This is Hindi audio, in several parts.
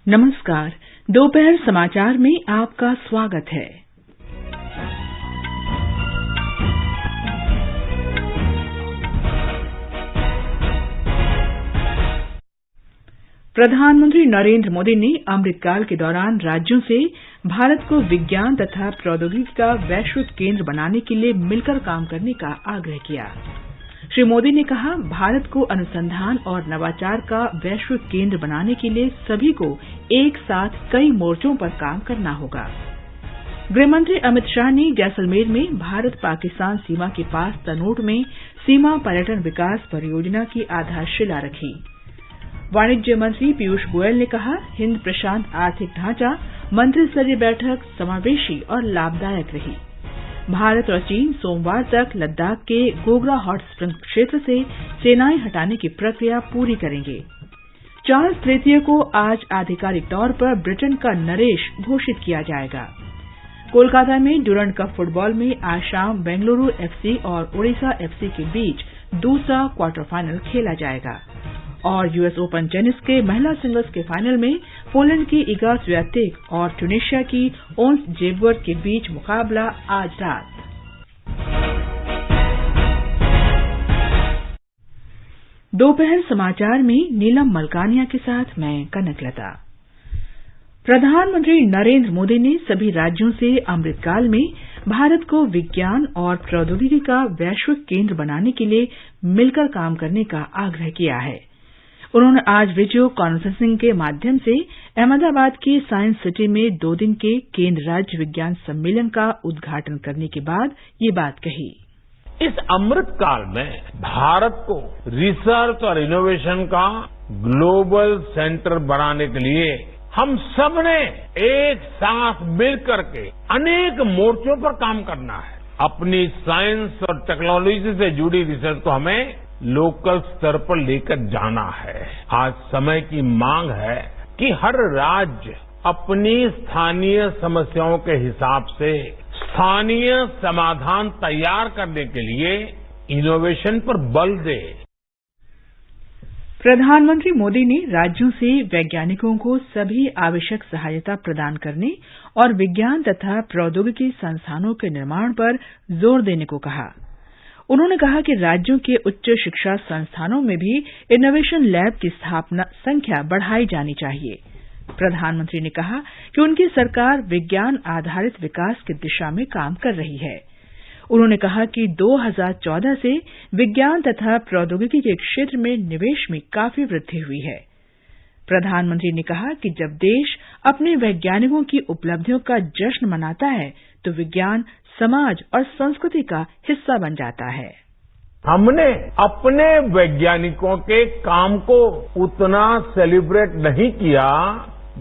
नमस्कार। दोपहर समाचार में आपका स्वागत है। प्रधानमंत्री नरेंद्र मोदी ने अमृतकाल के दौरान राज्यों से भारत को विज्ञान तथा प्रौद्योगिकी का वैश्विक केंद्र बनाने के लिए मिलकर काम करने का आग्रह किया। श्री मोदी ने कहा, भारत को अनुसंधान और नवाचार का वैश्विक केंद्र बनाने के लिए सभी को एक साथ कई मोर्चों पर काम करना होगा। गृहमंत्री अमित शाह ने जैसलमेर में भारत पाकिस्तान सीमा के पास तनोट में सीमा पर्यटन विकास परियोजना की आधारशिला रखी। वाणिज्य मंत्री पीयूष गोयल ने कहा, हिंद प्रशांत आर्थिक ढांचा मंत्रिस्तरीय बैठक समावेशी और लाभदायक रही। भारत और चीन सोमवार तक लद्दाख के गोगरा हॉट स्प्रिंग क्षेत्र से सेनाएं हटाने की प्रक्रिया पूरी करेंगे। चार्ल्स तृतीय को आज आधिकारिक तौर पर ब्रिटेन का नरेश घोषित किया जाएगा। कोलकाता में डुरंड कप फुटबॉल में आज शाम बेंगलुरु एफसी और ओडिशा एफसी के बीच दूसरा क्वार्टर फाइनल खेला जाएगा। और यूएस ओपन टेनिस के महिला सिंगल्स के फाइनल में पोलैंड की इगा स्वियातेक और ट्यूनीशिया की ओन्स जेबवर्थ के बीच मुकाबला आज रात। दोपहर समाचार में नीलम मलकानिया के साथ मैं कनकलता। प्रधानमंत्री नरेंद्र मोदी ने सभी राज्यों से अमृतकाल में भारत को विज्ञान और प्रौद्योगिकी का वैश्विक केंद्र बनाने के लिए मिलकर काम करने का आग्रह किया है। उन्होंने आज वीडियो कॉन्फ्रेंसिंग के माध्यम से अहमदाबाद की साइंस सिटी में 2 दिन के केंद्र राज्य विज्ञान सम्मेलन का उद्घाटन करने के बाद ये बात कही। इस अमृतकाल में भारत को रिसर्च और इनोवेशन का ग्लोबल सेंटर बनाने के लिए हम सबने एक साथ मिलकर के अनेक मोर्चों पर काम करना है। अपनी साइंस और टेक्नोलॉजी से जुड़ी रिसर्च को हमें लोकल स्तर पर लेकर जाना है। आज समय की मांग है कि हर राज्य अपनी स्थानीय समस्याओं के हिसाब से स्थानीय समाधान तैयार करने के लिए इनोवेशन पर बल दे। प्रधानमंत्री मोदी ने राज्यों से वैज्ञानिकों को सभी आवश्यक सहायता प्रदान करने और विज्ञान तथा प्रौद्योगिकी संस्थानों के निर्माण पर जोर देने को कहा। उन्होंने कहा कि राज्यों के उच्च शिक्षा संस्थानों में भी इनोवेशन लैब की स्थापना संख्या बढ़ाई जानी चाहिए। प्रधानमंत्री ने कहा कि उनकी सरकार विज्ञान आधारित विकास की दिशा में काम कर रही है। उन्होंने कहा कि 2014 से विज्ञान तथा प्रौद्योगिकी के क्षेत्र में निवेश में काफी वृद्धि हुई है। प्रधानमंत्री ने कहा कि जब देश अपने वैज्ञानिकों की उपलब्धियों का जश्न मनाता है तो विज्ञान समाज और संस्कृति का हिस्सा बन जाता है। हमने अपने वैज्ञानिकों के काम को उतना सेलिब्रेट नहीं किया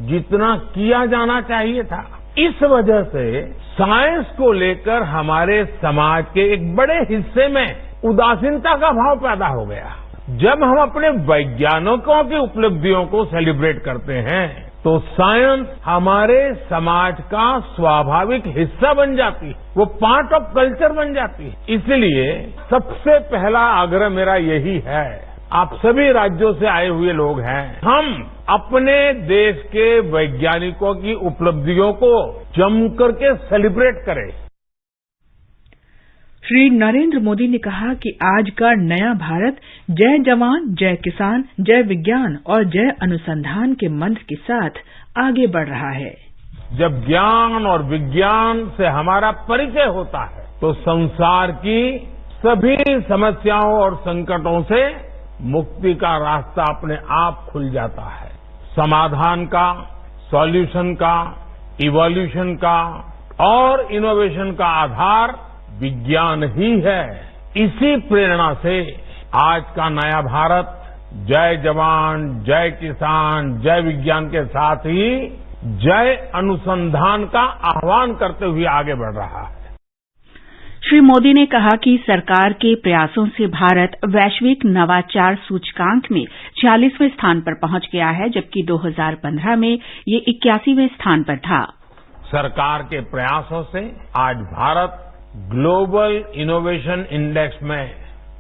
जितना किया जाना चाहिए था। इस वजह से साइंस को लेकर हमारे समाज के एक बड़े हिस्से में उदासीनता का भाव पैदा हो गया। जब हम अपने वैज्ञानिकों की उपलब्धियों को सेलिब्रेट करते हैं तो साइंस हमारे समाज का स्वाभाविक हिस्सा बन जाती है, वो पार्ट ऑफ कल्चर बन जाती है। इसलिए सबसे पहला आग्रह मेरा यही है, आप सभी राज्यों से आए हुए लोग हैं, हम अपने देश के वैज्ञानिकों की उपलब्धियों को जमकर के सेलिब्रेट करें। श्री नरेंद्र मोदी ने कहा कि आज का नया भारत जय जवान, जय किसान, जय विज्ञान और जय अनुसंधान के मंत्र के साथ आगे बढ़ रहा है। जब ज्ञान और विज्ञान से हमारा परिचय होता है तो संसार की सभी समस्याओं और संकटों से मुक्ति का रास्ता अपने आप खुल जाता है। समाधान का, सॉल्यूशन का, इवोल्यूशन का और इनोवेशन का आधार विज्ञान ही है। इसी प्रेरणा से आज का नया भारत जय जवान, जय किसान, जय विज्ञान के साथ ही जय अनुसंधान का आह्वान करते हुए आगे बढ़ रहा है। श्री मोदी ने कहा कि सरकार के प्रयासों से भारत वैश्विक नवाचार सूचकांक में 46वें स्थान पर पहुंच गया है, जबकि 2015 में ये 81वें स्थान पर था। सरकार के प्रयासों से आज भारत ग्लोबल इनोवेशन इंडेक्स में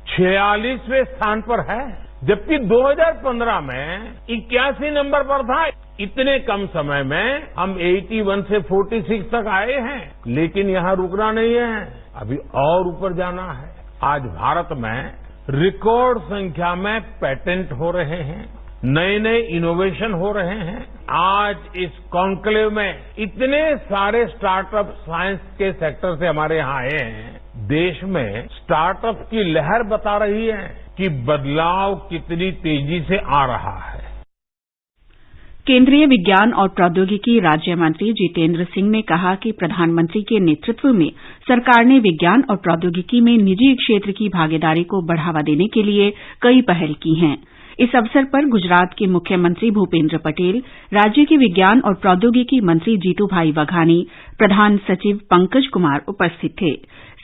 46वें स्थान पर है। जबकि 2015 में 81 नंबर पर था। इतने कम समय में हम 81 से 46 तक आए हैं, लेकिन यहां रुकना नहीं है, अभी और ऊपर जाना है। आज भारत में रिकॉर्ड संख्या में पेटेंट हो रहे हैं, नए नए इनोवेशन हो रहे हैं। आज इस कॉन्क्लेव में इतने सारे स्टार्टअप साइंस के सेक्टर से हमारे यहां आए हैं। देश में स्टार्टअप की लहर बता रही है कि बदलाव कितनी तेजी से आ रहा है। केंद्रीय विज्ञान और प्रौद्योगिकी राज्य मंत्री जितेंद्र सिंह ने कहा कि प्रधानमंत्री के नेतृत्व में सरकार ने विज्ञान और प्रौद्योगिकी में निजी क्षेत्र की भागीदारी को बढ़ावा देने के लिए कई पहल की हैं। इस अवसर पर गुजरात के मुख्यमंत्री भूपेन्द्र पटेल, राज्य के विज्ञान और प्रौद्योगिकी मंत्री जीतूभाई वघानी, प्रधान सचिव पंकज कुमार उपस्थित थे।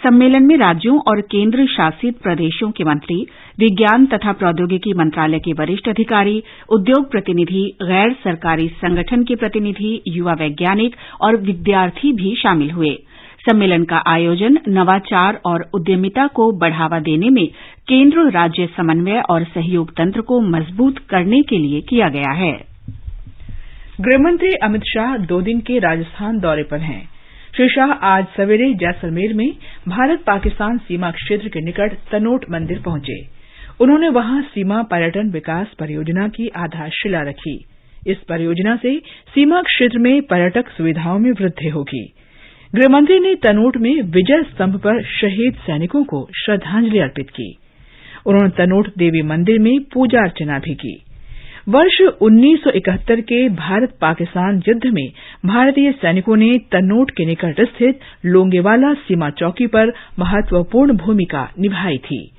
सम्मेलन में राज्यों और केंद्र शासित प्रदेशों के मंत्री, विज्ञान तथा प्रौद्योगिकी मंत्रालय के वरिष्ठ अधिकारी, उद्योग प्रतिनिधि, गैर सरकारी संगठन के प्रतिनिधि, युवा वैज्ञानिक और विद्यार्थी भी शामिल हुए। सम्मेलन का आयोजन नवाचार और उद्यमिता को बढ़ावा देने में केंद्र राज्य समन्वय और सहयोग तंत्र को मजबूत करने के लिए किया गया है। गृहमंत्री अमित शाह 2 दिन के राजस्थान दौरे पर हैं। श्री शाह आज सवेरे जैसलमेर में भारत पाकिस्तान सीमा क्षेत्र के निकट तनोट मंदिर पहुंचे। उन्होंने वहां सीमा पर्यटन विकास परियोजना की आधारशिला रखी। इस परियोजना से सीमा क्षेत्र में पर्यटक सुविधाओं में वृद्धि होगी। गृहमंत्री ने तनोट में विजय स्तंभ पर शहीद सैनिकों को श्रद्धांजलि अर्पित की। उन्होंने तनोट देवी मंदिर में पूजा अर्चना भी की। वर्ष 1971 के भारत पाकिस्तान युद्ध में भारतीय सैनिकों ने तनोट के निकट स्थित लोंगेवाला सीमा चौकी पर महत्वपूर्ण भूमिका निभाई थी।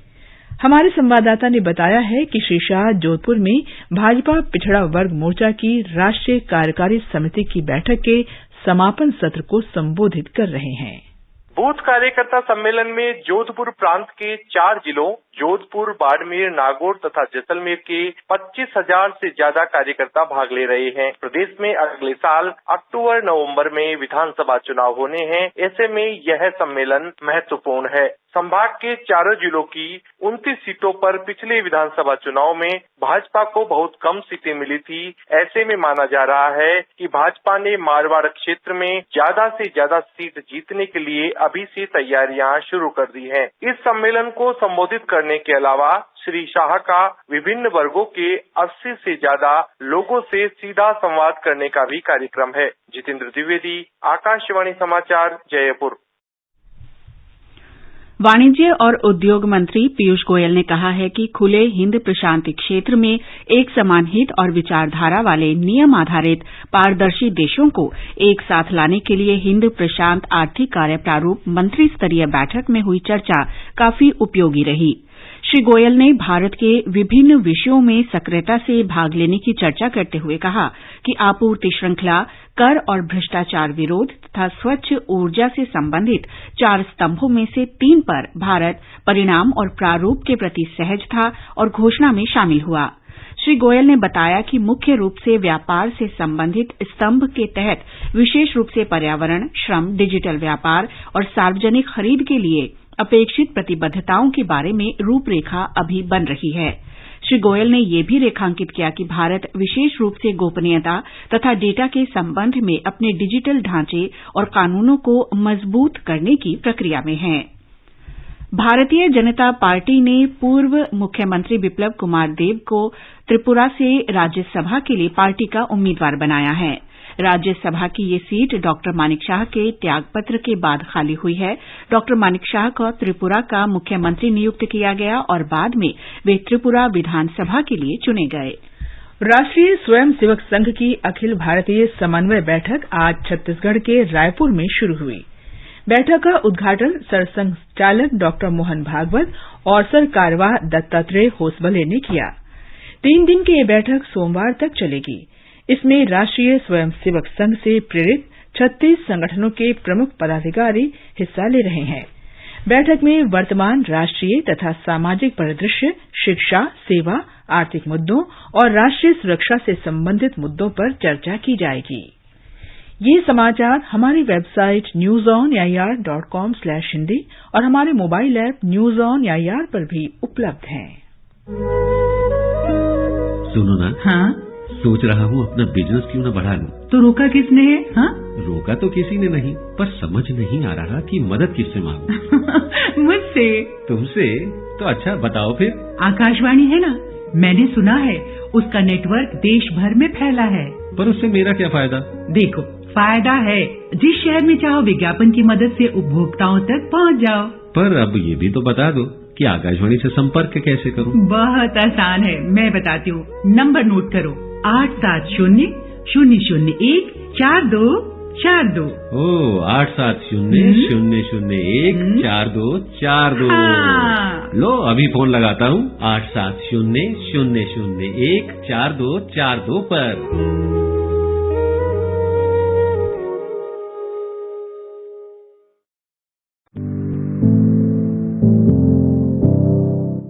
हमारे संवाददाता ने बताया है कि श्री शाह जोधपुर में भाजपा पिछड़ा वर्ग मोर्चा की राष्ट्रीय कार्यकारी समिति की बैठक के समापन सत्र को संबोधित कर रहे हैं। बूथ कार्यकर्ता सम्मेलन में जोधपुर प्रांत के 4 जिलों जोधपुर, बाड़मेर, नागौर तथा जैसलमेर के 25,000 से ज्यादा कार्यकर्ता भाग ले रहे हैं। प्रदेश में अगले साल अक्टूबर-नवंबर में विधानसभा चुनाव होने हैं, ऐसे में यह सम्मेलन महत्वपूर्ण है। संभाग के 4 जिलों की 29 सीटों पर पिछले विधानसभा चुनाव में भाजपा को बहुत कम सीटें मिली थी। ऐसे में माना जा रहा है कि भाजपा ने मारवाड़ क्षेत्र में ज्यादा से ज्यादा सीट जीतने के लिए अभी से तैयारियां शुरू कर दी हैं। इस सम्मेलन को संबोधित करने के अलावा श्री शाह का विभिन्न वर्गों के 80 से ज्यादा लोगों से सीधा संवाद करने का भी कार्यक्रम है। जितेंद्र द्विवेदी, आकाशवाणी समाचार, जयपुर। वाणिज्य और उद्योग मंत्री पीयूष गोयल ने कहा है कि खुले हिंद प्रशांत क्षेत्र में एक समान हित और विचारधारा वाले नियम आधारित पारदर्शी देशों को एक साथ लाने के लिए हिंद प्रशांत आर्थिक कार्य प्रारूप मंत्री स्तरीय बैठक में हुई चर्चा काफी उपयोगी रही। श्री गोयल ने भारत के विभिन्न विषयों में सक्रियता से भाग लेने की चर्चा करते हुए कहा कि आपूर्ति श्रृंखला, कर और भ्रष्टाचार विरोध तथा स्वच्छ ऊर्जा से संबंधित 4 स्तंभों में से 3 पर भारत परिणाम और प्रारूप के प्रति सहज था और घोषणा में शामिल हुआ। श्री गोयल ने बताया कि मुख्य रूप से व्यापार से संबंधित स्तंभ के तहत विशेष रूप से पर्यावरण, श्रम, डिजिटल व्यापार और सार्वजनिक खरीद के लिए अपेक्षित प्रतिबद्धताओं के बारे में रूपरेखा अभी बन रही है। श्री गोयल ने यह भी रेखांकित किया कि भारत विशेष रूप से गोपनीयता तथा डेटा के संबंध में अपने डिजिटल ढांचे और कानूनों को मजबूत करने की प्रक्रिया में है। भारतीय जनता पार्टी ने पूर्व मुख्यमंत्री बिप्लब कुमार देब को त्रिपुरा से राज्यसभा के लिए पार्टी का उम्मीदवार बनाया है। राज्यसभा की ये सीट डॉक्टर मानिक शाह के त्यागपत्र के बाद खाली हुई है। डॉक्टर मानिक शाह को त्रिपुरा का मुख्यमंत्री नियुक्त किया गया और बाद में वे त्रिपुरा विधानसभा के लिए चुने गए। राष्ट्रीय स्वयंसेवक संघ की अखिल भारतीय समन्वय बैठक आज छत्तीसगढ़ के रायपुर में शुरू हुई। बैठक का उद्घाटन सरसंघचालक डॉक्टर मोहन भागवत और सरकार्यवाह दत्तात्रेय होसबले ने किया। 3 दिन की यह बैठक सोमवार तक चलेगी। इसमें राष्ट्रीय स्वयंसेवक संघ से प्रेरित 36 संगठनों के प्रमुख पदाधिकारी हिस्सा ले रहे हैं। बैठक में वर्तमान राष्ट्रीय तथा सामाजिक परिदृश्य, शिक्षा, सेवा, आर्थिक मुद्दों और राष्ट्रीय सुरक्षा से संबंधित मुद्दों पर चर्चा की जाएगी। ये समाचार हमारी वेबसाइट newsonair.com/hindi और हमारे mobile app news on AIR पर भी उपलब्ध हैं। सुनो ना। हाँ? सोच रहा हूँ अपना बिजनेस क्यों न बढ़ा लूं। तो रोका किसने है? हाँ? रोका तो किसी ने नहीं, पर समझ नहीं आ रहा कि मदद किससे मांगूं। मुझसे। तुमसे? तो अच्छा बताओ फिर। आकाशवाणी है ना, मैंने सुना है उसका नेटवर्क देश भर में फैला है। पर उससे मेरा क्या फायदा? देखो, फायदा है, जिस शहर में चाहो विज्ञापन की मदद से उपभोक्ताओं तक पहुंच जाओ। पर अब ये भी तो बता दो कि आकाशवाणी से संपर्क कैसे करूं? बहुत आसान है, मैं बताती हूँ। नंबर नोट करो, 870-001-4242। 870-001-4242। लो अभी फोन लगाता हूँ 870-001-4242 पर।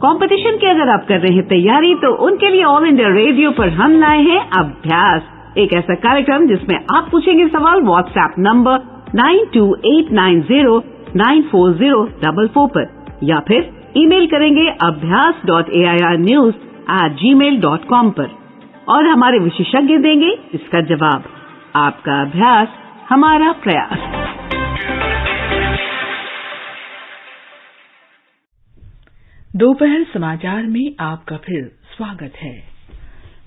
कंपटीशन की अगर आप कर रहे हैं तैयारी, तो उनके लिए ऑल इंडिया रेडियो पर हम लाए हैं अभ्यास, एक ऐसा कार्यक्रम जिसमें आप पूछेंगे सवाल व्हाट्सएप नंबर 9289094044 पर, या फिर ईमेल करेंगे abhyas.airnews@gmail.com पर, और हमारे विशेषज्ञ देंगे इसका जवाब। आपका अभ्यास हमारा प्रयास। दोपहर समाचार में आपका फिर स्वागत है।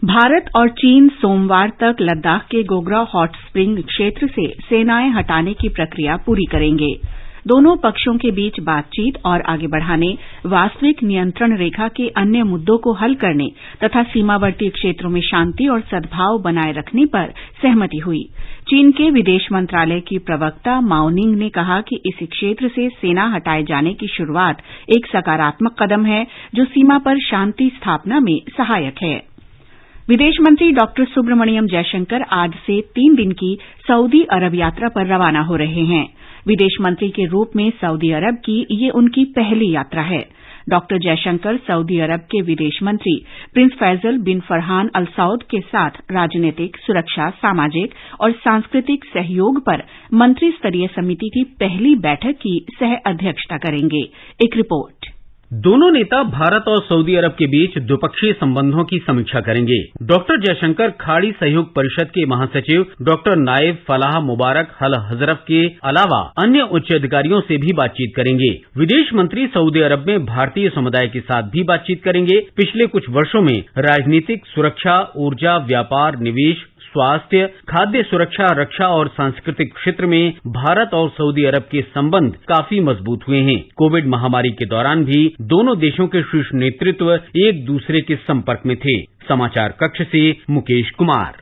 भारत और चीन सोमवार तक लद्दाख के गोग्रा हॉट स्प्रिंग क्षेत्र से सेनाएं हटाने की प्रक्रिया पूरी करेंगे। दोनों पक्षों के बीच बातचीत और आगे बढ़ाने, वास्तविक नियंत्रण रेखा के अन्य मुद्दों को हल करने तथा सीमावर्ती क्षेत्रों में शांति और सद्भाव बनाए रखने पर सहमति हुई। चीन के विदेश मंत्रालय की प्रवक्ता माओनिंग ने कहा कि इस क्षेत्र से सेना हटाए जाने की शुरुआत एक सकारात्मक कदम है जो सीमा पर शांति स्थापना में सहायक है। विदेश मंत्री डॉक्टर सुब्रमण्यम जयशंकर आज से 3 दिन की सऊदी अरब यात्रा पर रवाना हो रहे हैं। विदेश मंत्री के रूप में सऊदी अरब की ये उनकी पहली यात्रा है। डॉक्टर जयशंकर सऊदी अरब के विदेश मंत्री प्रिंस फैजल बिन फरहान अल सऊद के साथ राजनीतिक, सुरक्षा, सामाजिक और सांस्कृतिक सहयोग पर मंत्री स्तरीय समिति की पहली बैठक की सह अध्यक्षता करेंगे। एक रिपोर्ट। दोनों नेता भारत और सऊदी अरब के बीच द्विपक्षीय संबंधों की समीक्षा करेंगे। डॉक्टर जयशंकर खाड़ी सहयोग परिषद के महासचिव डॉक्टर नायब फलाह मुबारक अल हजरफ के अलावा अन्य उच्च अधिकारियों से भी बातचीत करेंगे। विदेश मंत्री सऊदी अरब में भारतीय समुदाय के साथ भी बातचीत करेंगे। पिछले कुछ वर्षों में राजनीतिक, सुरक्षा, ऊर्जा, व्यापार, निवेश, स्वास्थ्य, खाद्य सुरक्षा, रक्षा और सांस्कृतिक क्षेत्र में भारत और सऊदी अरब के संबंध काफी मजबूत हुए हैं। कोविड महामारी के दौरान भी दोनों देशों के शीर्ष नेतृत्व एक दूसरे के संपर्क में थे। समाचार कक्ष से मुकेश कुमार।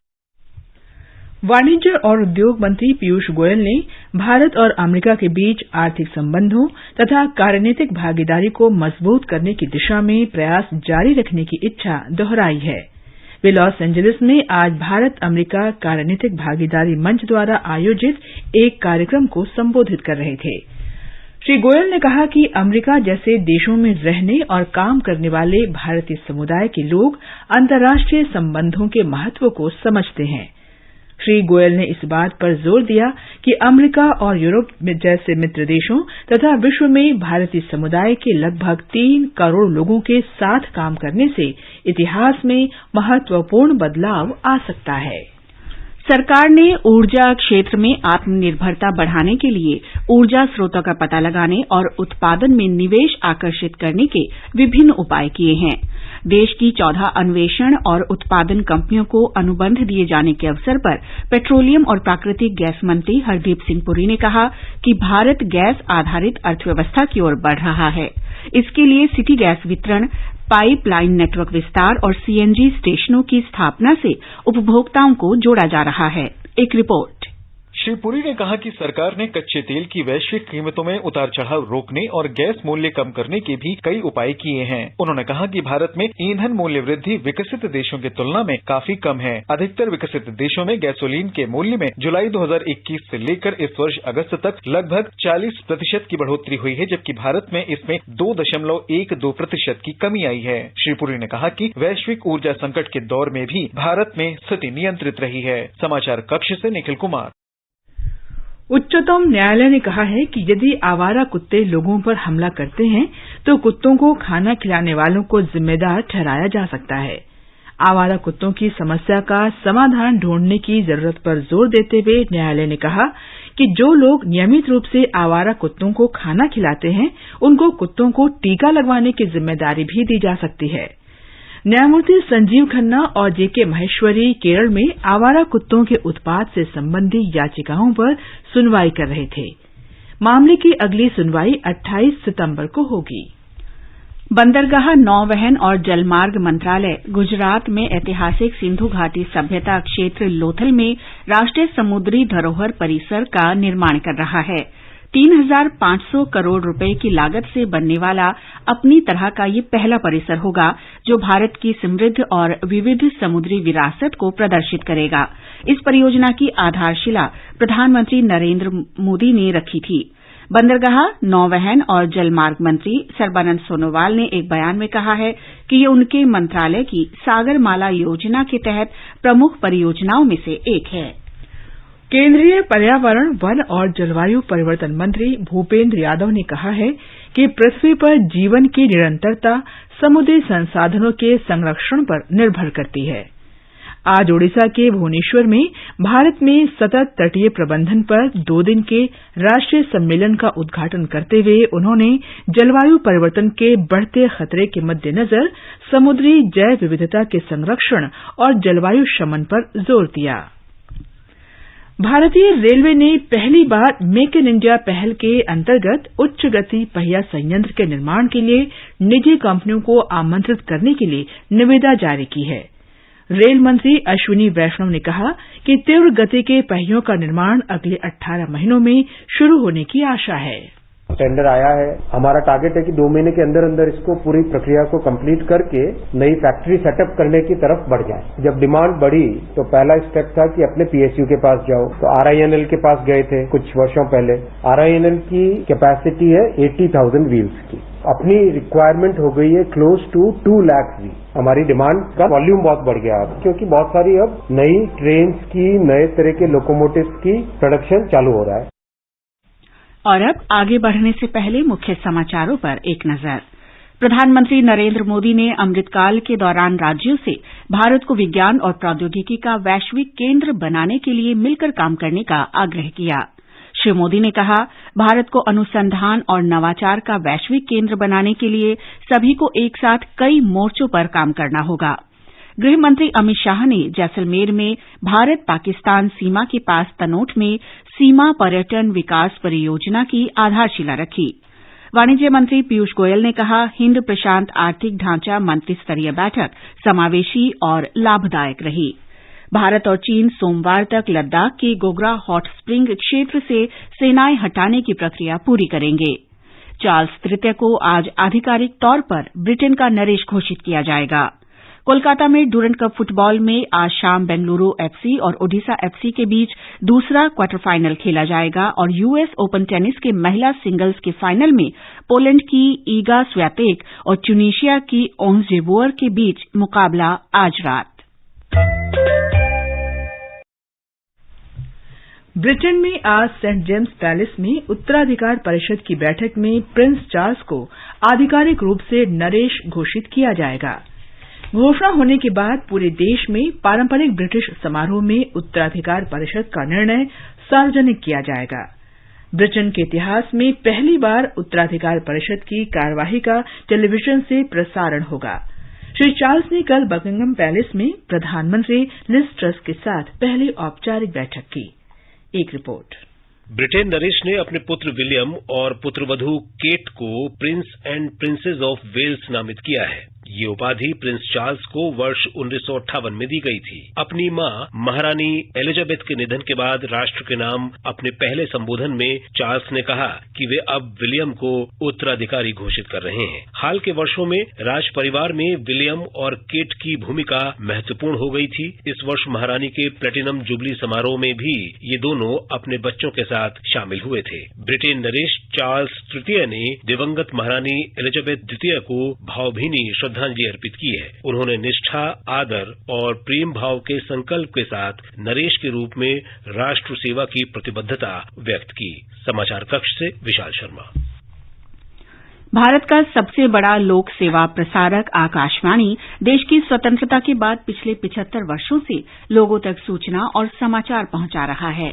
वाणिज्य और उद्योग मंत्री पीयूष गोयल ने भारत और अमेरिका के बीच आर्थिक संबंधों तथा कार्यनीतिक भागीदारी को मजबूत करने की दिशा में प्रयास जारी रखने की इच्छा दोहराई है। वे लॉस एंजलिस में आज भारत अमेरिका कार्यनीतिक भागीदारी मंच द्वारा आयोजित एक कार्यक्रम को संबोधित कर रहे थे। श्री गोयल ने कहा कि अमेरिका जैसे देशों में रहने और काम करने वाले भारतीय समुदाय के लोग अंतर्राष्ट्रीय संबंधों के महत्व को समझते हैं। श्री गोयल ने इस बात पर जोर दिया कि अमेरिका और यूरोप जैसे मित्र देशों तथा विश्व में भारतीय समुदाय के लगभग 3 करोड़ लोगों के साथ काम करने से इतिहास में महत्वपूर्ण बदलाव आ सकता है। सरकार ने ऊर्जा क्षेत्र में आत्मनिर्भरता बढ़ाने के लिए ऊर्जा स्रोतों का पता लगाने और उत्पादन में निवेश आकर्षित करने के विभिन्न उपाय किए हैं। देश की 14 अन्वेषण और उत्पादन कंपनियों को अनुबंध दिए जाने के अवसर पर पेट्रोलियम और प्राकृतिक गैस मंत्री हरदीप सिंह पुरी ने कहा कि भारत गैस आधारित अर्थव्यवस्था की ओर बढ़ रहा है। इसके लिए सिटी गैस वितरण, पाइपलाइन नेटवर्क विस्तार और सीएनजी स्टेशनों की स्थापना से उपभोक्ताओं को जोड़ा जा रहा है। एक रिपोर्ट। श्री पुरी ने कहा कि सरकार ने कच्चे तेल की वैश्विक कीमतों में उतार चढ़ाव रोकने और गैस मूल्य कम करने के भी कई उपाय किए हैं। उन्होंने कहा कि भारत में ईंधन मूल्य वृद्धि विकसित देशों की तुलना में काफी कम है। अधिकतर विकसित देशों में गैसोलीन के मूल्य में जुलाई 2021 से लेकर इस वर्ष अगस्त तक लगभग 40% की बढ़ोतरी हुई है, जबकि भारत में इसमें 2.12% की कमी आई है। श्री पुरी ने कहा कि वैश्विक ऊर्जा संकट के दौर में भी भारत में स्थिति नियंत्रित रही है। समाचार कक्ष से निखिल कुमार। उच्चतम न्यायालय ने कहा है कि यदि आवारा कुत्ते लोगों पर हमला करते हैं तो कुत्तों को खाना खिलाने वालों को जिम्मेदार ठहराया जा सकता है। आवारा कुत्तों की समस्या का समाधान ढूंढने की जरूरत पर जोर देते हुए न्यायालय ने कहा कि जो लोग नियमित रूप से आवारा कुत्तों को खाना खिलाते हैं, उनको कुत्तों को टीका लगवाने की जिम्मेदारी भी दी जा सकती है। न्यायमूर्ति संजीव खन्ना और जेके महेश्वरी केरल में आवारा कुत्तों के उत्पाद से संबंधी याचिकाओं पर सुनवाई कर रहे थे। मामले की अगली सुनवाई 28 सितंबर को होगी। बंदरगाह, नौवहन और जलमार्ग मंत्रालय गुजरात में ऐतिहासिक सिंधु घाटी सभ्यता क्षेत्र लोथल में राष्ट्रीय समुद्री धरोहर परिसर का निर्माण कर रहा है। 3,500 करोड़ रुपए की लागत से बनने वाला अपनी तरह का ये पहला परिसर होगा जो भारत की समृद्ध और विविध समुद्री विरासत को प्रदर्शित करेगा। इस परियोजना की आधारशिला प्रधानमंत्री नरेंद्र मोदी ने रखी थी। बंदरगाह, नौवहन और जलमार्ग मंत्री सर्बानंद सोनोवाल ने एक बयान में कहा है कि ये उनके मंत्रालय की सागरमाला योजना के तहत प्रमुख परियोजनाओं में से एक है। केंद्रीय पर्यावरण, वन और जलवायु परिवर्तन मंत्री भूपेंद्र यादव ने कहा है कि पृथ्वी पर जीवन की निरंतरता समुद्री संसाधनों के संरक्षण पर निर्भर करती है। आज ओडिशा के भुवनेश्वर में भारत में सतत तटीय प्रबंधन पर 2 दिन के राष्ट्रीय सम्मेलन का उद्घाटन करते हुए उन्होंने जलवायु परिवर्तन के बढ़ते खतरे के मद्देनजर समुद्री जैव विविधता के संरक्षण और जलवायु शमन पर जोर दिया। भारतीय रेलवे ने पहली बार मेक इन इंडिया पहल के अंतर्गत उच्च गति पहिया संयंत्र के निर्माण के लिए निजी कंपनियों को आमंत्रित करने के लिए निविदा जारी की है। रेल मंत्री अश्विनी वैष्णव ने कहा कि तीव्र गति के पहियों का निर्माण अगले 18 महीनों में शुरू होने की आशा है। टेंडर आया है। हमारा टारगेट है कि 2 महीने के अंदर अंदर इसको पूरी प्रक्रिया को कंप्लीट करके नई फैक्ट्री सेटअप करने की तरफ बढ़ जाए। जब डिमांड बढ़ी तो पहला स्टेप था कि अपने पीएसयू के पास जाओ। तो RINL के पास गए थे कुछ वर्षों पहले। RINL की कैपेसिटी है 80,000 व्हील्स की। अपनी रिक्वायरमेंट हो गई है क्लोज टू 2 लाख व्हील। हमारी डिमांड का वॉल्यूम बहुत बढ़ गया अब, क्योंकि बहुत सारी अब नई ट्रेन की, नए तरह के लोकोमोटिव्स की प्रोडक्शन चालू हो रहा है। और अब आगे बढ़ने से पहले मुख्य समाचारों पर एक नजर। प्रधानमंत्री नरेंद्र मोदी ने अमृतकाल के दौरान राज्यों से भारत को विज्ञान और प्रौद्योगिकी का वैश्विक केंद्र बनाने के लिए मिलकर काम करने का आग्रह किया। श्री मोदी ने कहा, भारत को अनुसंधान और नवाचार का वैश्विक केंद्र बनाने के लिए सभी को एक साथ कई मोर्चों पर काम करना होगा। गृह मंत्री अमित शाह ने जैसलमेर में भारत पाकिस्तान सीमा के पास तनोट में सीमा पर्यटन विकास परियोजना की आधारशिला रखी। वाणिज्य मंत्री पीयूष गोयल ने कहा, हिंद प्रशांत आर्थिक ढांचा मंत्रिस्तरीय बैठक समावेशी और लाभदायक रही। भारत और चीन सोमवार तक लद्दाख के गोगरा हॉट स्प्रिंग क्षेत्र से सेनाएं हटाने की प्रक्रिया पूरी करेंगे। चार्ल्स तृतीय को आज आधिकारिक तौर पर ब्रिटेन का नरेश घोषित किया जाएगा। कोलकाता में डूरंड कप फुटबॉल में आज शाम बेंगलुरु FC और ओडिशा FC के बीच दूसरा क्वार्टर फाइनल खेला जाएगा और यूएस ओपन टेनिस के महिला सिंगल्स के फाइनल में पोलैंड की ईगा स्वियातेक और ट्यूनीशिया की ओंस जेबोअर के बीच मुकाबला आज रात। ब्रिटेन में आज सेंट जेम्स पैलेस में उत्तराधिकार परिषद की बैठक में प्रिंस चार्ल्स को आधिकारिक रूप से नरेश घोषित किया जाएगा। घोषणा होने के बाद पूरे देश में पारंपरिक ब्रिटिश समारोह में उत्तराधिकार परिषद का निर्णय सार्वजनिक किया जाएगा। ब्रिटेन के इतिहास में पहली बार उत्तराधिकार परिषद की कार्यवाही का टेलीविजन से प्रसारण होगा। श्री चार्ल्स ने कल बकिंघम पैलेस में प्रधानमंत्री लिज ट्रस के साथ पहली औपचारिक बैठक की। एक रिपोर्ट। ब्रिटेन नरेश ने अपने पुत्र विलियम और पुत्रवधू केट को Prince and Princess of Wales नामित किया है। ये उपाधि प्रिंस चार्ल्स को वर्ष 1958 में दी गई थी। अपनी मां महारानी एलिजाबेथ के निधन के बाद राष्ट्र के नाम अपने पहले संबोधन में चार्ल्स ने कहा कि वे अब विलियम को उत्तराधिकारी घोषित कर रहे हैं। हाल के वर्षों में राज परिवार में विलियम और केट की भूमिका महत्वपूर्ण हो गई थी। इस वर्ष महारानी के प्लेटिनम जुबली समारोह में भी ये दोनों अपने बच्चों के साथ शामिल हुए थे। ब्रिटेन नरेश चार्ल्स तृतीय ने दिवंगत महारानी एलिजाबेथ द्वितीय को भावभीनी श्रद्धांजलि अर्पित की है। उन्होंने निष्ठा, आदर और प्रेम भाव के संकल्प के साथ नरेश के रूप में राष्ट्र सेवा की प्रतिबद्धता व्यक्त की। समाचार कक्ष से विशाल शर्मा। भारत का सबसे बड़ा लोक सेवा प्रसारक आकाशवाणी देश की स्वतंत्रता के बाद पिछले 75 वर्षों से लोगों तक सूचना और समाचार पहुंचा रहा है।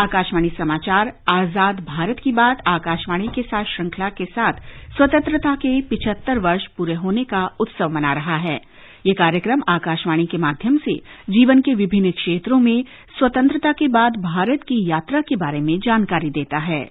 आकाशवाणी समाचार आजाद भारत की बात आकाशवाणी के साथ श्रृंखला के साथ स्वतंत्रता के 75 वर्ष पूरे होने का उत्सव मना रहा है। ये कार्यक्रम आकाशवाणी के माध्यम से जीवन के विभिन्न क्षेत्रों में स्वतंत्रता के बाद भारत की यात्रा के बारे में जानकारी देता है।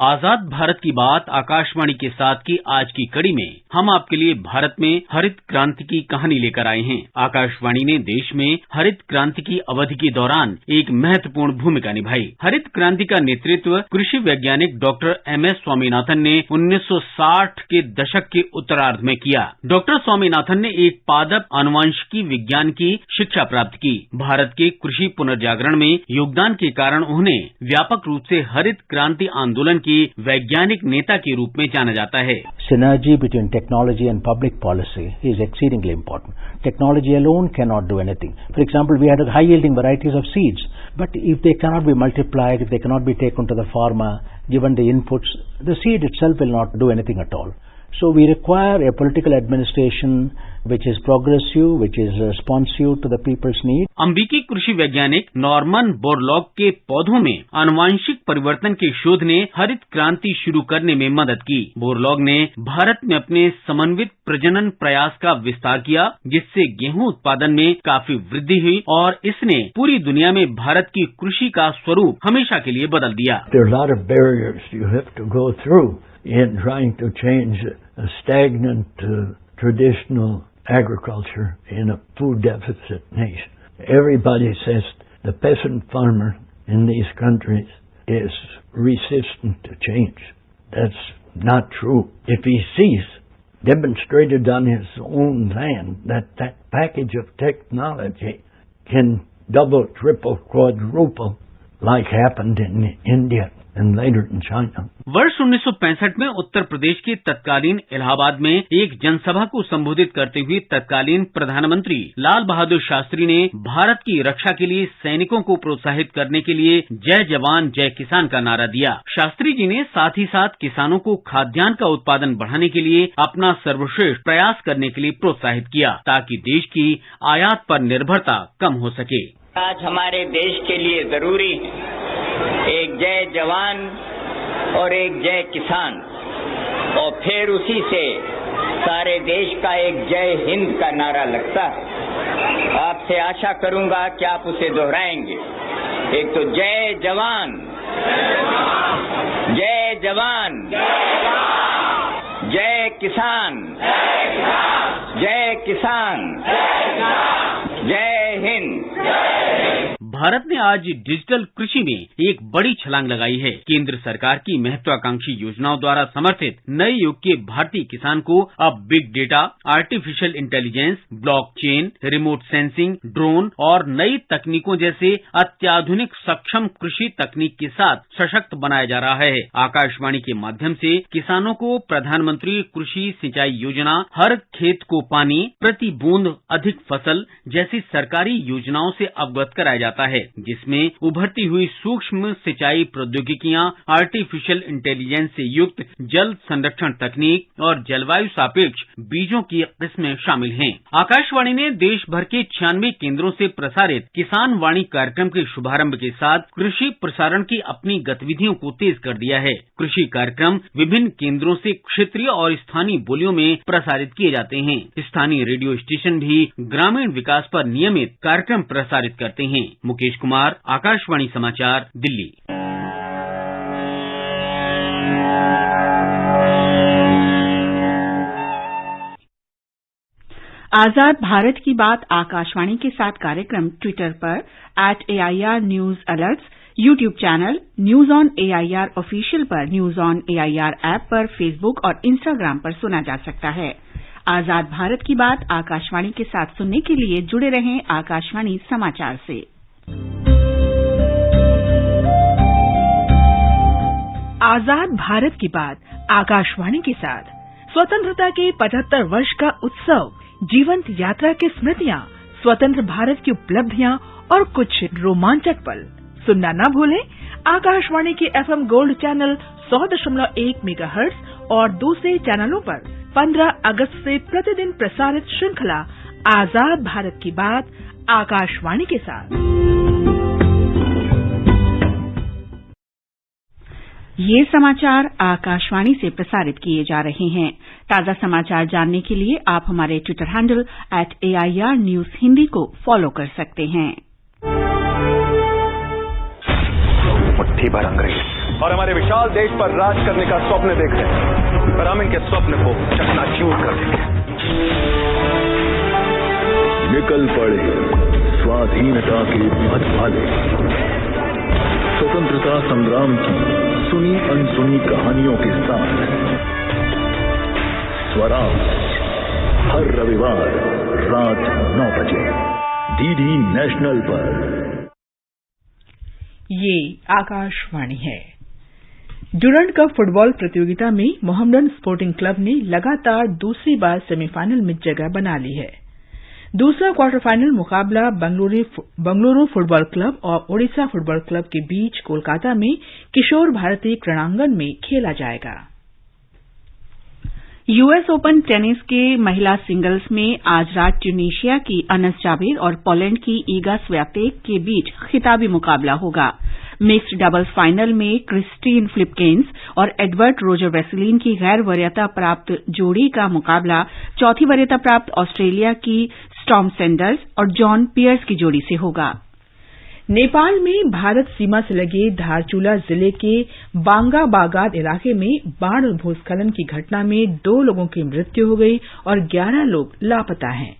आजाद भारत की बात आकाशवाणी के साथ की आज की कड़ी में हम आपके लिए भारत में हरित क्रांति की कहानी लेकर आए हैं। आकाशवाणी ने देश में हरित क्रांति की अवधि के दौरान एक महत्वपूर्ण भूमिका निभाई। हरित क्रांति का नेतृत्व कृषि वैज्ञानिक डॉक्टर एमएस स्वामीनाथन ने 1960 के दशक के उत्तरार्ध में किया। डॉक्टर स्वामीनाथन ने एक पादप आनुवंशिकी विज्ञान की शिक्षा प्राप्त की। भारत के कृषि पुनर्जागरण में योगदान के कारण उन्हें व्यापक रूप से हरित क्रांति आंदोलन की वैज्ञानिक नेता के रूप में जाना जाता है। Synergy between technology and public policy is exceedingly important. Technology alone cannot do anything. For example, we had high-yielding varieties of seeds, but if they cannot be multiplied, if they cannot be taken to the farmer, given the inputs, the seed itself will not do anything at all. So we require a political administration which is progressive, which is responsive to the people's need. अमेरिकी कृषि वैज्ञानिक नॉर्मन बोरलॉग के पौधों में आनुवंशिक परिवर्तन के शोध ने हरित क्रांति शुरू करने में मदद की। बोरलॉग ने भारत में अपने समन्वित प्रजनन प्रयास का विस्तार किया, जिससे गेहूं उत्पादन में काफी वृद्धि हुई और इसने पूरी दुनिया में भारत की कृषि का स्वरूप हमेशा के लिए बदल दिया। There are a lot of barriers you have to go through in trying to change a stagnant traditional agriculture in a food deficit nation. Everybody says the peasant farmer in these countries is resistant to change. That's not true. If he sees demonstrated on his own land that package of technology can double, triple, quadruple like happened in India and later in China. वर्ष 1965 में उत्तर प्रदेश के तत्कालीन इलाहाबाद में एक जनसभा को संबोधित करते हुए तत्कालीन प्रधानमंत्री लाल बहादुर शास्त्री ने भारत की रक्षा के लिए सैनिकों को प्रोत्साहित करने के लिए जय जवान जय किसान का नारा दिया। शास्त्री जी ने साथ ही साथ किसानों को खाद्यान्न का उत्पादन बढ़ाने के लिए अपना सर्वश्रेष्ठ प्रयास करने के लिए प्रोत्साहित किया, ताकि देश की आयात पर निर्भरता कम हो सके। आज हमारे देश के लिए जरूरी एक जय जवान और एक जय किसान, और फिर उसी से सारे देश का एक जय हिंद का नारा लगता है। आपसे आशा करूंगा कि आप उसे दोहराएंगे। एक तो जय जवान, जय जवान, जय किसान, जय किसान, जय हिंद। भारत ने आज डिजिटल कृषि में एक बड़ी छलांग लगाई है। केंद्र सरकार की महत्वाकांक्षी योजनाओं द्वारा समर्थित नए युग के भारतीय किसान को अब big data, artificial intelligence, blockchain, remote sensing, drone और नई तकनीकों जैसे अत्याधुनिक सक्षम कृषि तकनीक के साथ सशक्त बनाया जा रहा है। आकाशवाणी के माध्यम से किसानों को प्रधानमंत्री कृषि सिंचाई योजना, हर खेत को पानी, प्रति बूंद अधिक फसल जैसी सरकारी योजनाओं से अवगत कराया जाता है, जिसमें उभरती हुई सूक्ष्म सिंचाई प्रौद्योगिकियां, आर्टिफिशियल इंटेलिजेंस से युक्त जल संरक्षण तकनीक और जलवायु सापेक्ष बीजों की किस्में शामिल हैं। आकाशवाणी ने देश भर के 96 केंद्रों से प्रसारित किसान वाणी कार्यक्रम के शुभारंभ के साथ कृषि प्रसारण की अपनी गतिविधियों को तेज कर दिया है। कृषि कार्यक्रम विभिन्न केंद्रों से क्षेत्रीय और स्थानीय बोलियों में प्रसारित किए जाते हैं। स्थानीय रेडियो स्टेशन भी ग्रामीण विकास पर नियमित कार्यक्रम प्रसारित करते हैं। मुकेश कुमार, आकाशवाणी समाचार, दिल्ली। आजाद भारत की बात आकाशवाणी के साथ कार्यक्रम ट्विटर पर @AIR news alerts, YouTube channel news on AIR official पर, न्यूज ऑन AIR ऐप पर, फेसबुक और इंस्टाग्राम पर सुना जा सकता है। आजाद भारत की बात आकाशवाणी के साथ सुनने के लिए जुड़े रहें आकाशवाणी समाचार से। आजाद भारत की बात आकाशवाणी के साथ स्वतंत्रता के 75 वर्ष का उत्सव, जीवंत यात्रा की स्मृतियां, स्वतंत्र भारत की उपलब्धियां और कुछ रोमांचक पल सुनना न भूलें। आकाशवाणी के FM गोल्ड चैनल 100.1 मेगाहर्ट्ज और दूसरे चैनलों पर 15 अगस्त से प्रतिदिन प्रसारित श्रृंखला आजाद भारत की बात आकाशवाणी के साथ। ये समाचार आकाशवाणी से प्रसारित किए जा रहे हैं। ताजा समाचार जानने के लिए आप हमारे Twitter handle @AIR News Hindi को फॉलो कर सकते हैं। मुट्ठी भर अंग्रेज और हमारे विशाल देश पर राज करने का स्वप्न देख रहे हैं, पर हम इनके स्वप्न को चकनाचूर कर देंगे। निकल पड़े स्वाधीनता के पथ वाले, स्वतंत्रता संग्राम की सुनी अनसुनी कहानियों के साथ स्वराज हर रविवार रात 9 बजे DD नेशनल पर। ये आकाशवाणी है। डुरंड कप फुटबॉल प्रतियोगिता में मोहम्मडन स्पोर्टिंग क्लब ने लगातार दूसरी बार सेमीफाइनल में जगह बना ली है। दूसरा क्वार्टर फाइनल मुकाबला बंगलुरु फुटबॉल क्लब और ओडिशा फुटबॉल क्लब के बीच कोलकाता में किशोर भारती क्रीड़ांगन में खेला जाएगा। US ओपन टेनिस के महिला सिंगल्स में आज रात ट्यूनीशिया की अनस जाबिर और पोलैंड की ईगा स्वियातेक के बीच खिताबी मुकाबला होगा। मिक्स्ड डबल्स फाइनल में क्रिस्टीन फ्लिपकेंस और एडवर्ड रोजर वेसलिन की गैर वरीयता प्राप्त जोड़ी का मुकाबला चौथी वरीयता प्राप्त ऑस्ट्रेलिया की स्टॉर्म सैंडर्स और जॉन पियर्स की जोड़ी से होगा। नेपाल में भारत सीमा से लगे धारचूला जिले के बांगा बागात इलाके में बाढ़ और भूस्खलन की घटना में 2 लोगों की मृत्यु हो गई और 11 लोग लापता हैं।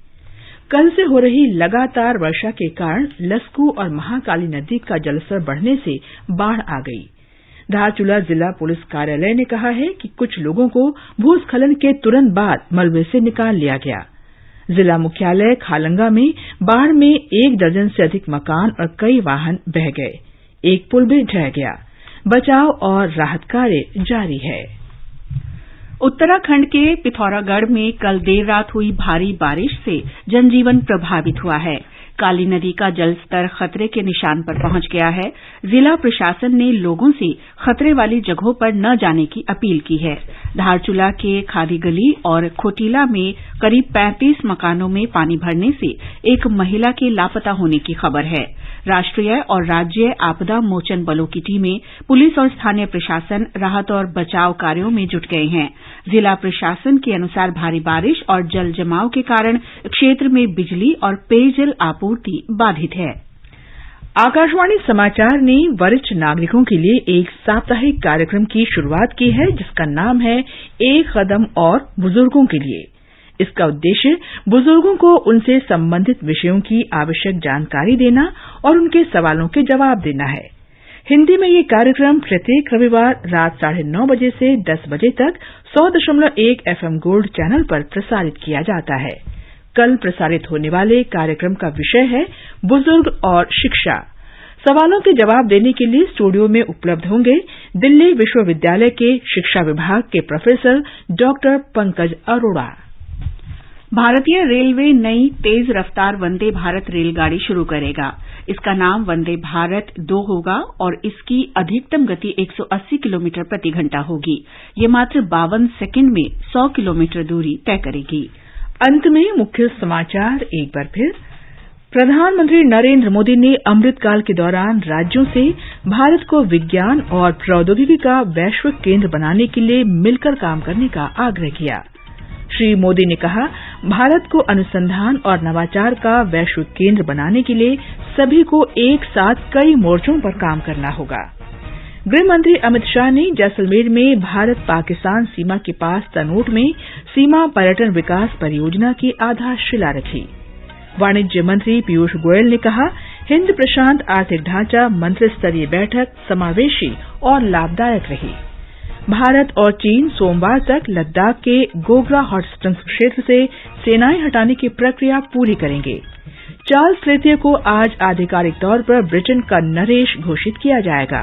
कल से हो रही लगातार वर्षा के कारण लस्कू और महाकाली नदी का जलस्तर बढ़ने से बाढ़ आ गई। धारचूला जिला पुलिस कार्यालय ने कहा है कि कुछ लोगों को भूस्खलन के तुरंत बाद मलबे से निकाल लिया गया। जिला मुख्यालय खालंगा में बाढ़ में 1 दर्जन से अधिक मकान और कई वाहन बह गए। एक पुल भी ढह गया। बचाव और राहत कार्य जारी है। उत्तराखंड के पिथौरागढ़ में कल देर रात हुई भारी बारिश से जनजीवन प्रभावित हुआ है। काली नदी का जलस्तर खतरे के निशान पर पहुंच गया है। जिला प्रशासन ने लोगों से खतरे वाली जगहों पर न जाने की अपील की है। धारचूला के खादी गली और खोटीला में करीब 35 मकानों में पानी भरने से एक महिला के लापता होने की खबर है। राष्ट्रीय और राज्य आपदा मोचन बलों की टीमें पुलिस और स्थानीय प्रशासन राहत और बचाव कार्यों में जुट गए हैं। जिला प्रशासन के अनुसार भारी बारिश और जल जमाव के कारण क्षेत्र में बिजली और पेयजल आपूर्ति बाधित है। आकाशवाणी समाचार ने वरिष्ठ नागरिकों के लिए एक साप्ताहिक कार्यक्रम की शुरुआत की है जिसका नाम है एक कदम और बुजुर्गों के लिए। इसका उद्देश्य बुजुर्गों को उनसे संबंधित विषयों की आवश्यक जानकारी देना और उनके सवालों के जवाब देना है। हिंदी में ये कार्यक्रम प्रत्येक रविवार रात 9:30 बजे से 10 बजे तक 100.1 FM गोल्ड चैनल पर प्रसारित किया जाता है। कल प्रसारित होने वाले कार्यक्रम का विषय है बुजुर्ग और शिक्षा। सवालों के जवाब देने के लिए स्टूडियो में उपलब्ध होंगे दिल्ली विश्वविद्यालय के शिक्षा विभाग के प्रोफेसर डॉक्टर पंकज अरोड़ा। भारतीय रेलवे नई तेज रफ्तार वंदे भारत रेलगाड़ी शुरू करेगा। इसका नाम वंदे भारत 2 होगा और इसकी अधिकतम गति 180 किलोमीटर प्रति घंटा होगी। ये मात्र 52 सेकंड में 100 किलोमीटर दूरी तय करेगी। अंत में मुख्य समाचार एक बार फिर। प्रधानमंत्री नरेंद्र मोदी ने अमृतकाल के दौरान राज्यों से भारत को विज्ञान और प्रौद्योगिकी का वैश्विक केंद्र बनाने के लिए मिलकर काम करने का आग्रह किया। श्री मोदी ने कहा, भारत को अनुसंधान और नवाचार का वैश्विक केंद्र बनाने के लिए सभी को एक साथ कई मोर्चों पर काम करना होगा। गृहमंत्री अमित शाह ने जैसलमेर में भारत पाकिस्तान सीमा के पास तनोट में सीमा पर्यटन विकास परियोजना की आधारशिला रखी। वाणिज्य मंत्री पीयूष गोयल ने कहा, हिंद प्रशांत आर्थिक ढांचा मंत्रिस्तरीय बैठक समावेशी और लाभदायक रही। भारत और चीन सोमवार तक लद्दाख के गोग्रा हॉटस्प्रिंग्स क्षेत्र से सेनाएं हटाने की प्रक्रिया पूरी करेंगे। चार्ल्स तृतीय को आज आधिकारिक तौर पर ब्रिटेन का नरेश घोषित किया जाएगा।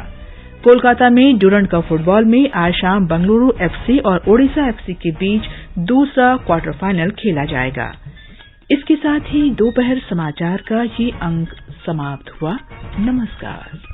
कोलकाता में डुरंड कप फुटबॉल में आज शाम बंगलुरु FC और ओडिशा FC के बीच दूसरा क्वार्टर फाइनल खेला जाएगा। इसके साथ ही दोपहर समाचार का ये अंक समाप्त हुआ। नमस्कार।